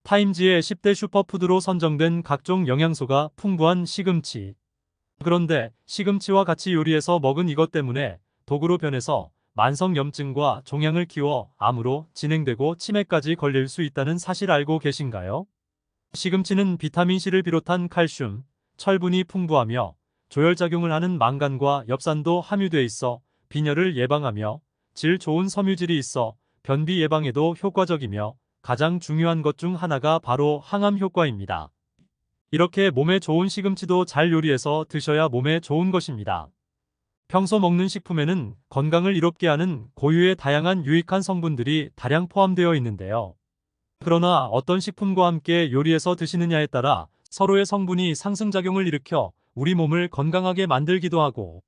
타임지의 10대 슈퍼푸드로 선정된 각종 영양소가 풍부한 시금치. 그런데 시금치와 같이 요리해서 먹은 이것 때문에 독으로 변해서 만성염증과 종양을 키워 암으로 진행되고 치매까지 걸릴 수 있다는 사실 알고 계신가요? 시금치는 비타민C를 비롯한 칼슘, 철분이 풍부하며 조혈작용을 하는 망간과 엽산도 함유돼 있어 빈혈을 예방하며 질 좋은 섬유질이 있어 변비 예방에도 효과적이며 가장 중요한 것 중 하나가 바로 항암 효과입니다. 이렇게 몸에 좋은 시금치도 잘 요리해서 드셔야 몸에 좋은 것입니다. 평소 먹는 식품에는 건강을 이롭게 하는 고유의 다양한 유익한 성분들이 다량 포함되어 있는데요. 그러나 어떤 식품과 함께 요리해서 드시느냐에 따라 서로의 성분이 상승작용을 일으켜 우리 몸을 건강하게 만들기도 하고,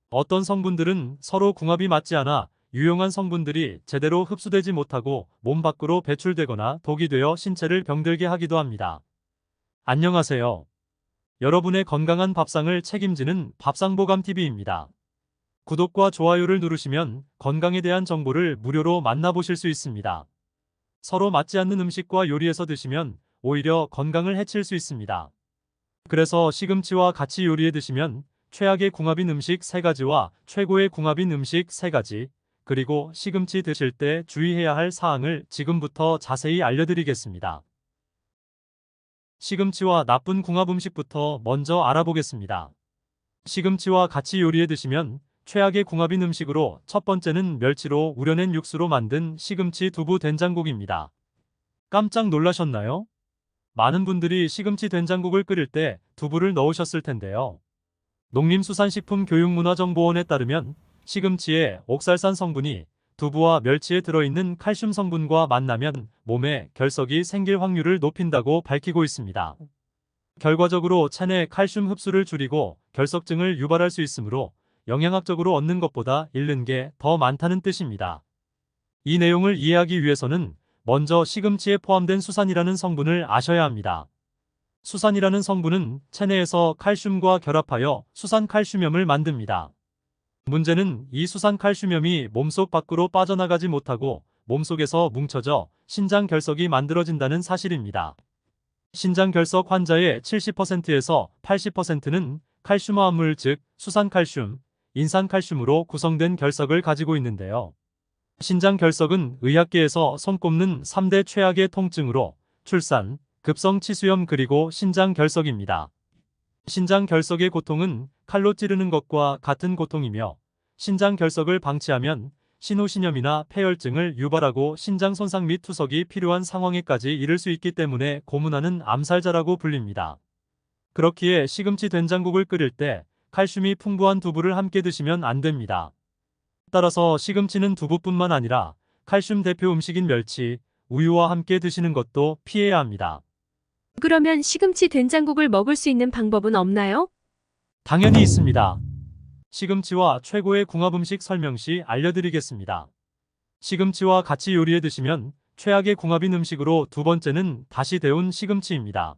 어떤 성분들은 서로 궁합이 맞지 않아 유용한 성분들이 제대로 흡수되지 못하고 몸 밖으로 배출되거나 독이 되어 신체를 병들게 하기도 합니다. 안녕하세요. 여러분의 건강한 밥상을 책임지는 밥상보감TV입니다. 구독과 좋아요를 누르시면 건강에 대한 정보를 무료로 만나보실 수 있습니다. 서로 맞지 않는 음식과 요리해서 드시면 오히려 건강을 해칠 수 있습니다. 그래서 시금치와 같이 요리해 드시면 최악의 궁합인 음식 3가지와 최고의 궁합인 음식 3가지, 그리고 시금치 드실 때 주의해야 할 사항을 지금부터 자세히 알려드리겠습니다. 시금치와 나쁜 궁합 음식부터 먼저 알아보겠습니다. 시금치와 같이 요리해 드시면 최악의 궁합인 음식으로 첫 번째는 멸치로 우려낸 육수로 만든 시금치 두부 된장국입니다. 깜짝 놀라셨나요? 많은 분들이 시금치 된장국을 끓일 때 두부를 넣으셨을 텐데요. 농림수산식품교육문화정보원에 따르면 시금치의 옥살산 성분이 두부와 멸치에 들어있는 칼슘 성분과 만나면 몸에 결석이 생길 확률을 높인다고 밝히고 있습니다. 결과적으로 체내 칼슘 흡수를 줄이고 결석증을 유발할 수 있으므로 영양학적으로 얻는 것보다 잃는 게 더 많다는 뜻입니다. 이 내용을 이해하기 위해서는 먼저 시금치에 포함된 수산이라는 성분을 아셔야 합니다. 수산이라는 성분은 체내에서 칼슘과 결합하여 수산칼슘염을 만듭니다. 문제는 이 수산칼슘염이 몸속 밖으로 빠져나가지 못하고 몸속에서 뭉쳐져 신장결석이 만들어진다는 사실입니다. 신장결석 환자의 70%에서 80%는 칼슘화합물 즉 수산칼슘, 인산칼슘으로 구성된 결석을 가지고 있는데요. 신장결석은 의학계에서 손꼽는 3대 최악의 통증으로 출산, 급성치수염 그리고 신장결석입니다. 신장결석의 고통은 칼로 찌르는 것과 같은 고통이며 신장결석을 방치하면 신우신염이나 폐혈증을 유발하고 신장 손상 및 투석이 필요한 상황에까지 이를 수 있기 때문에 고문하는 암살자라고 불립니다. 그렇기에 시금치 된장국을 끓일 때 칼슘이 풍부한 두부를 함께 드시면 안 됩니다. 따라서 시금치는 두부뿐만 아니라 칼슘 대표 음식인 멸치, 우유와 함께 드시는 것도 피해야 합니다. 그러면 시금치 된장국을 먹을 수 있는 방법은 없나요? 당연히 있습니다. 시금치와 최고의 궁합 음식 설명시 알려드리겠습니다. 시금치와 같이 요리해 드시면 최악의 궁합인 음식으로 두 번째는 다시 데운 시금치입니다.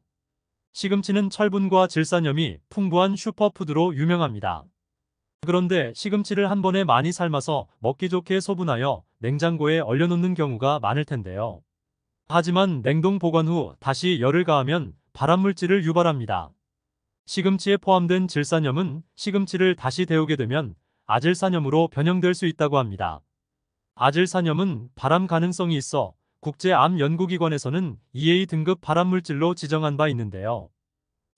시금치는 철분과 질산염이 풍부한 슈퍼푸드로 유명합니다. 그런데 시금치를 한 번에 많이 삶아서 먹기 좋게 소분하여 냉장고에 얼려놓는 경우가 많을 텐데요. 하지만 냉동 보관 후 다시 열을 가하면 발암물질을 유발합니다. 시금치에 포함된 질산염은 시금치를 다시 데우게 되면 아질산염으로 변형될 수 있다고 합니다. 아질산염은 발암 가능성이 있어 국제암연구기관에서는 EA 등급 발암물질로 지정한 바 있는데요.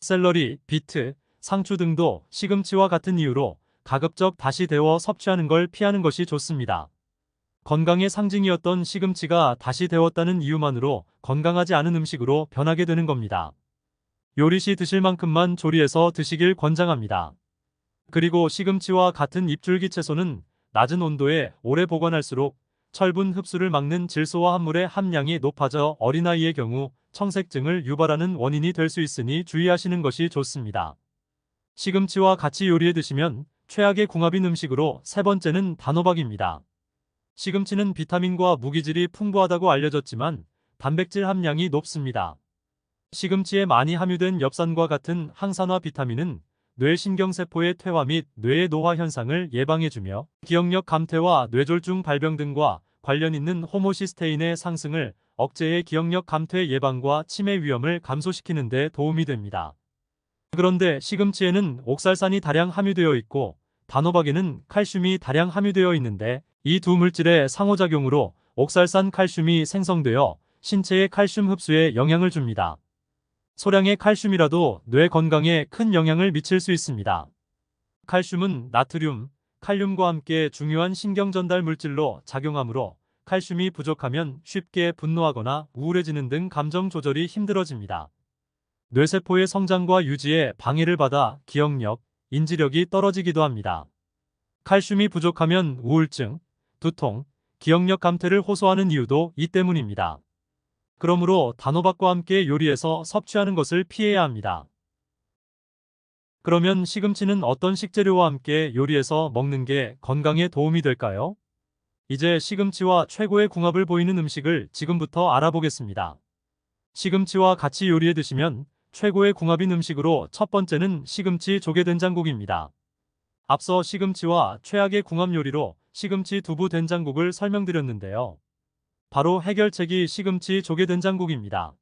샐러리, 비트, 상추 등도 시금치와 같은 이유로 가급적 다시 데워 섭취하는 걸 피하는 것이 좋습니다. 건강의 상징이었던 시금치가 다시 데웠다는 이유만으로 건강하지 않은 음식으로 변하게 되는 겁니다. 요리 시 드실 만큼만 조리해서 드시길 권장합니다. 그리고 시금치와 같은 잎줄기 채소는 낮은 온도에 오래 보관할수록 철분 흡수를 막는 질소화 합물의 함량이 높아져 어린아이의 경우 청색증을 유발하는 원인이 될 수 있으니 주의하시는 것이 좋습니다. 시금치와 같이 요리해 드시면 최악의 궁합인 음식으로 세 번째는 단호박입니다. 시금치는 비타민과 무기질이 풍부하다고 알려졌지만 단백질 함량이 높습니다. 시금치에 많이 함유된 엽산과 같은 항산화 비타민은 뇌신경세포의 퇴화 및 뇌의 노화 현상을 예방해주며 기억력 감퇴와 뇌졸중 발병 등과 관련 있는 호모시스테인의 상승을 억제의 기억력 감퇴 예방과 치매 위험을 감소시키는 데 도움이 됩니다. 그런데 시금치에는 옥살산이 다량 함유되어 있고 단호박에는 칼슘이 다량 함유되어 있는데 이 두 물질의 상호작용으로 옥살산 칼슘이 생성되어 신체의 칼슘 흡수에 영향을 줍니다. 소량의 칼슘이라도 뇌 건강에 큰 영향을 미칠 수 있습니다. 칼슘은 나트륨, 칼륨과 함께 중요한 신경 전달 물질로 작용하므로 칼슘이 부족하면 쉽게 분노하거나 우울해지는 등 감정 조절이 힘들어집니다. 뇌세포의 성장과 유지에 방해를 받아 기억력, 인지력이 떨어지기도 합니다. 칼슘이 부족하면 우울증, 두통, 기억력 감퇴를 호소하는 이유도 이 때문입니다. 그러므로 단호박과 함께 요리해서 섭취하는 것을 피해야 합니다. 그러면 시금치는 어떤 식재료와 함께 요리해서 먹는 게 건강에 도움이 될까요? 이제 시금치와 최고의 궁합을 보이는 음식을 지금부터 알아보겠습니다. 시금치와 같이 요리해 드시면 최고의 궁합인 음식으로 첫 번째는 시금치 조개된장국입니다. 앞서 시금치와 최악의 궁합 요리로 시금치 두부 된장국을 설명드렸는데요. 바로 해결책이 시금치 조개된장국입니다.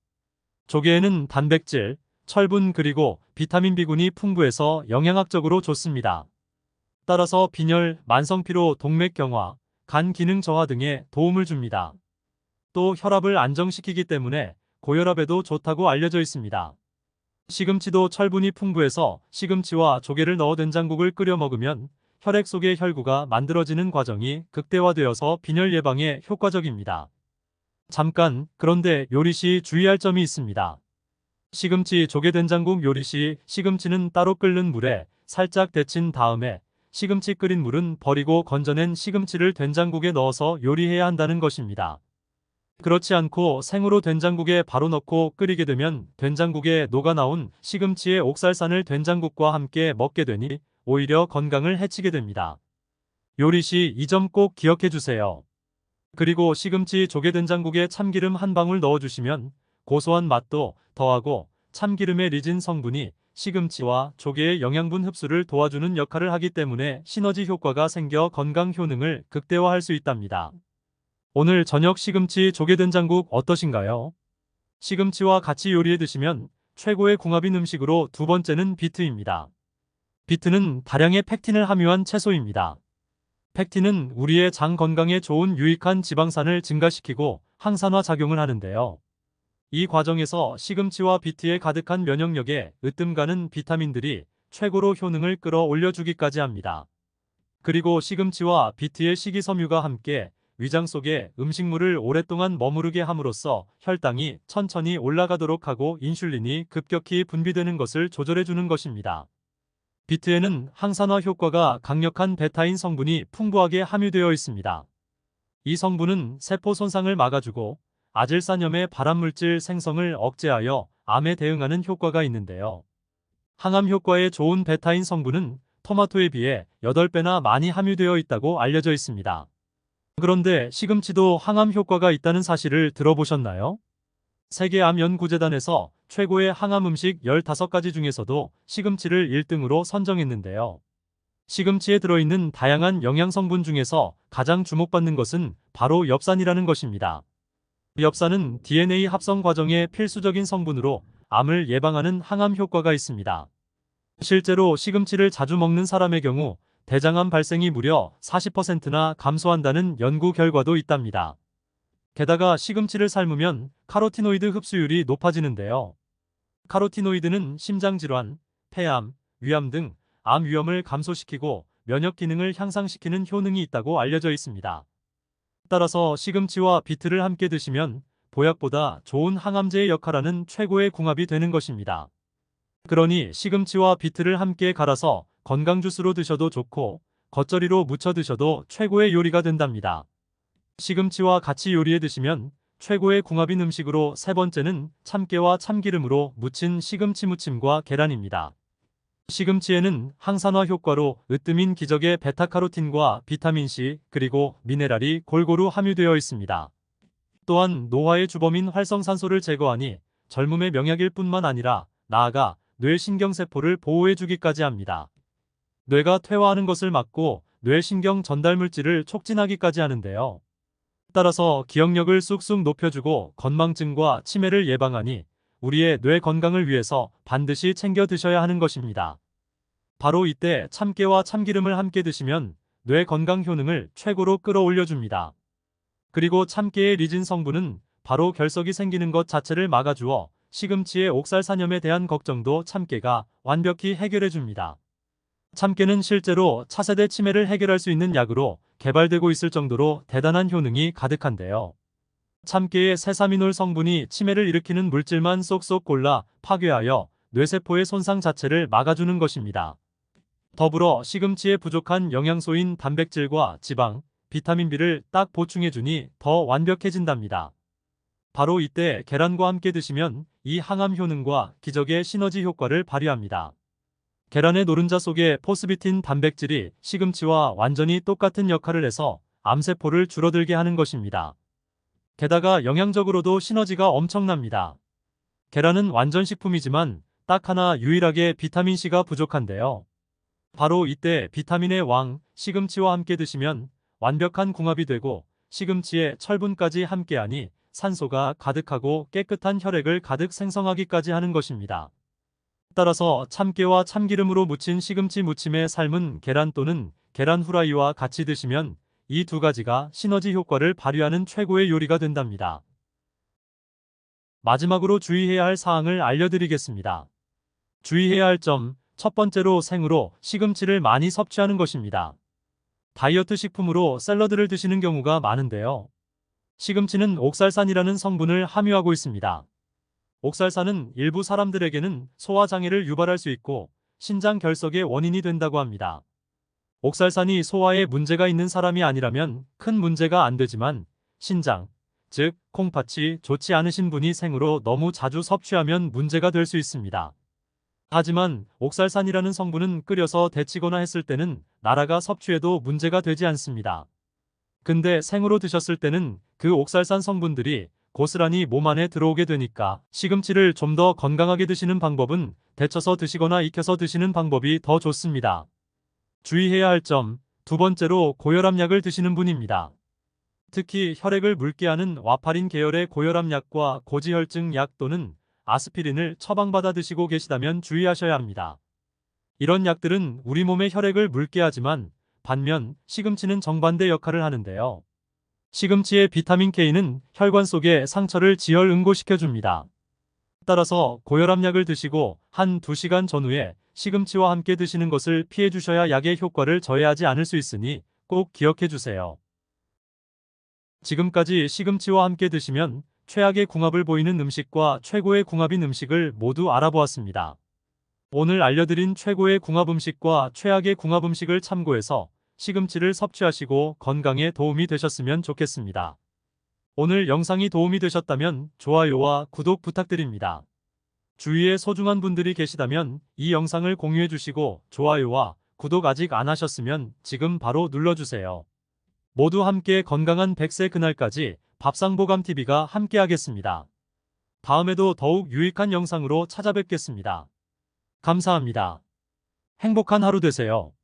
조개에는 단백질, 철분 그리고 비타민 B군이 풍부해서 영양학적으로 좋습니다. 따라서 빈혈, 만성피로, 동맥 경화, 간 기능 저하 등에 도움을 줍니다. 또 혈압을 안정시키기 때문에 고혈압에도 좋다고 알려져 있습니다. 시금치도 철분이 풍부해서 시금치와 조개를 넣어 된장국을 끓여 먹으면 혈액 속의 혈구가 만들어지는 과정이 극대화되어서 빈혈 예방에 효과적입니다. 잠깐, 그런데 요리 시 주의할 점이 있습니다. 시금치 조개된장국 요리 시 시금치는 따로 끓는 물에 살짝 데친 다음에 시금치 끓인 물은 버리고 건져낸 시금치를 된장국에 넣어서 요리해야 한다는 것입니다. 그렇지 않고 생으로 된장국에 바로 넣고 끓이게 되면 된장국에 녹아나온 시금치의 옥살산을 된장국과 함께 먹게 되니 오히려 건강을 해치게 됩니다. 요리 시 이 점 꼭 기억해 주세요. 그리고 시금치 조개된장국에 참기름 한 방울 넣어주시면 고소한 맛도 더하고 참기름의 리진 성분이 시금치와 조개의 영양분 흡수를 도와주는 역할을 하기 때문에 시너지 효과가 생겨 건강 효능을 극대화할 수 있답니다. 오늘 저녁 시금치 조개된장국 어떠신가요? 시금치와 같이 요리해 드시면 최고의 궁합인 음식으로 두 번째는 비트입니다. 비트는 다량의 팩틴을 함유한 채소입니다. 팩틴은 우리의 장 건강에 좋은 유익한 지방산을 증가시키고 항산화 작용을 하는데요. 이 과정에서 시금치와 비트에 가득한 면역력에 으뜸가는 비타민들이 최고로 효능을 끌어올려 주기까지 합니다. 그리고 시금치와 비트의 식이섬유가 함께 위장 속에 음식물을 오랫동안 머무르게 함으로써 혈당이 천천히 올라가도록 하고 인슐린이 급격히 분비되는 것을 조절해 주는 것입니다. 비트에는 항산화 효과가 강력한 베타인 성분이 풍부하게 함유되어 있습니다. 이 성분은 세포 손상을 막아주고 아질산염의 발암물질 생성을 억제하여 암에 대응하는 효과가 있는데요. 항암 효과에 좋은 베타인 성분은 토마토에 비해 8배나 많이 함유되어 있다고 알려져 있습니다. 그런데 시금치도 항암 효과가 있다는 사실을 들어보셨나요? 세계암연구재단에서 최고의 항암 음식 15가지 중에서도 시금치를 1등으로 선정했는데요. 시금치에 들어있는 다양한 영양성분 중에서 가장 주목받는 것은 바로 엽산이라는 것입니다. 엽산은 DNA 합성 과정의 필수적인 성분으로 암을 예방하는 항암 효과가 있습니다. 실제로 시금치를 자주 먹는 사람의 경우 대장암 발생이 무려 40%나 감소한다는 연구 결과도 있답니다. 게다가 시금치를 삶으면 카로티노이드 흡수율이 높아지는데요. 카로티노이드는 심장질환, 폐암, 위암 등 암 위험을 감소시키고 면역 기능을 향상시키는 효능이 있다고 알려져 있습니다. 따라서 시금치와 비트를 함께 드시면 보약보다 좋은 항암제의 역할하는 최고의 궁합이 되는 것입니다. 그러니 시금치와 비트를 함께 갈아서 건강 주스로 드셔도 좋고 겉절이로 무쳐 드셔도 최고의 요리가 된답니다. 시금치와 같이 요리해 드시면 최고의 궁합인 음식으로 세 번째는 참깨와 참기름으로 무친 시금치 무침과 계란입니다. 시금치에는 항산화 효과로 으뜸인 기적의 베타카로틴과 비타민C 그리고 미네랄이 골고루 함유되어 있습니다. 또한 노화의 주범인 활성산소를 제거하니 젊음의 명약일 뿐만 아니라 나아가 뇌신경세포를 보호해주기까지 합니다. 뇌가 퇴화하는 것을 막고 뇌신경 전달 물질을 촉진하기까지 하는데요. 따라서 기억력을 쑥쑥 높여주고 건망증과 치매를 예방하니 우리의 뇌 건강을 위해서 반드시 챙겨 드셔야 하는 것입니다. 바로 이때 참깨와 참기름을 함께 드시면 뇌 건강 효능을 최고로 끌어올려줍니다. 그리고 참깨의 리진 성분은 바로 결석이 생기는 것 자체를 막아주어 시금치의 옥살산염에 대한 걱정도 참깨가 완벽히 해결해줍니다. 참깨는 실제로 차세대 치매를 해결할 수 있는 약으로 개발되고 있을 정도로 대단한 효능이 가득한데요. 참깨의 세사미놀 성분이 치매를 일으키는 물질만 쏙쏙 골라 파괴하여 뇌세포의 손상 자체를 막아주는 것입니다. 더불어 시금치의 부족한 영양소인 단백질과 지방, 비타민 B를 딱 보충해주니 더 완벽해진답니다. 바로 이때 계란과 함께 드시면 이 항암 효능과 기적의 시너지 효과를 발휘합니다. 계란의 노른자 속에 포스비틴 단백질이 시금치와 완전히 똑같은 역할을 해서 암세포를 줄어들게 하는 것입니다. 게다가 영양적으로도 시너지가 엄청납니다. 계란은 완전 식품이지만 딱 하나 유일하게 비타민C가 부족한데요. 바로 이때 비타민의 왕, 시금치와 함께 드시면 완벽한 궁합이 되고 시금치에 철분까지 함께하니 산소가 가득하고 깨끗한 혈액을 가득 생성하기까지 하는 것입니다. 따라서 참깨와 참기름으로 무친 시금치 무침에 삶은 계란 또는 계란 후라이와 같이 드시면 이 두 가지가 시너지 효과를 발휘하는 최고의 요리가 된답니다. 마지막으로 주의해야 할 사항을 알려드리겠습니다. 주의해야 할 점, 첫 번째로 생으로 시금치를 많이 섭취하는 것입니다. 다이어트 식품으로 샐러드를 드시는 경우가 많은데요. 시금치는 옥살산이라는 성분을 함유하고 있습니다. 옥살산은 일부 사람들에게는 소화장애를 유발할 수 있고 신장 결석의 원인이 된다고 합니다. 옥살산이 소화에 문제가 있는 사람이 아니라면 큰 문제가 안 되지만 신장, 즉 콩팥이 좋지 않으신 분이 생으로 너무 자주 섭취하면 문제가 될 수 있습니다. 하지만 옥살산이라는 성분은 끓여서 데치거나 했을 때는 날아가 섭취해도 문제가 되지 않습니다. 근데 생으로 드셨을 때는 그 옥살산 성분들이 고스란히 몸 안에 들어오게 되니까 시금치를 좀 더 건강하게 드시는 방법은 데쳐서 드시거나 익혀서 드시는 방법이 더 좋습니다. 주의해야 할 점, 두 번째로 고혈압 약을 드시는 분입니다. 특히 혈액을 묽게 하는 와파린 계열의 고혈압 약과 고지혈증 약 또는 아스피린을 처방받아 드시고 계시다면 주의하셔야 합니다. 이런 약들은 우리 몸의 혈액을 묽게 하지만 반면 시금치는 정반대 역할을 하는데요. 시금치의 비타민 K는 혈관 속의 상처를 지혈 응고시켜줍니다. 따라서 고혈압 약을 드시고 한 2시간 전후에 시금치와 함께 드시는 것을 피해 주셔야 약의 효과를 저해하지 않을 수 있으니 꼭 기억해 주세요. 지금까지 시금치와 함께 드시면 최악의 궁합을 보이는 음식과 최고의 궁합인 음식을 모두 알아보았습니다. 오늘 알려드린 최고의 궁합 음식과 최악의 궁합 음식을 참고해서 시금치를 섭취하시고 건강에 도움이 되셨으면 좋겠습니다. 오늘 영상이 도움이 되셨다면 좋아요와 구독 부탁드립니다. 주위에 소중한 분들이 계시다면 이 영상을 공유해 주시고 좋아요와 구독 아직 안 하셨으면 지금 바로 눌러주세요. 모두 함께 건강한 100세 그날까지 밥상보감TV가 함께하겠습니다. 다음에도 더욱 유익한 영상으로 찾아뵙겠습니다. 감사합니다. 행복한 하루 되세요.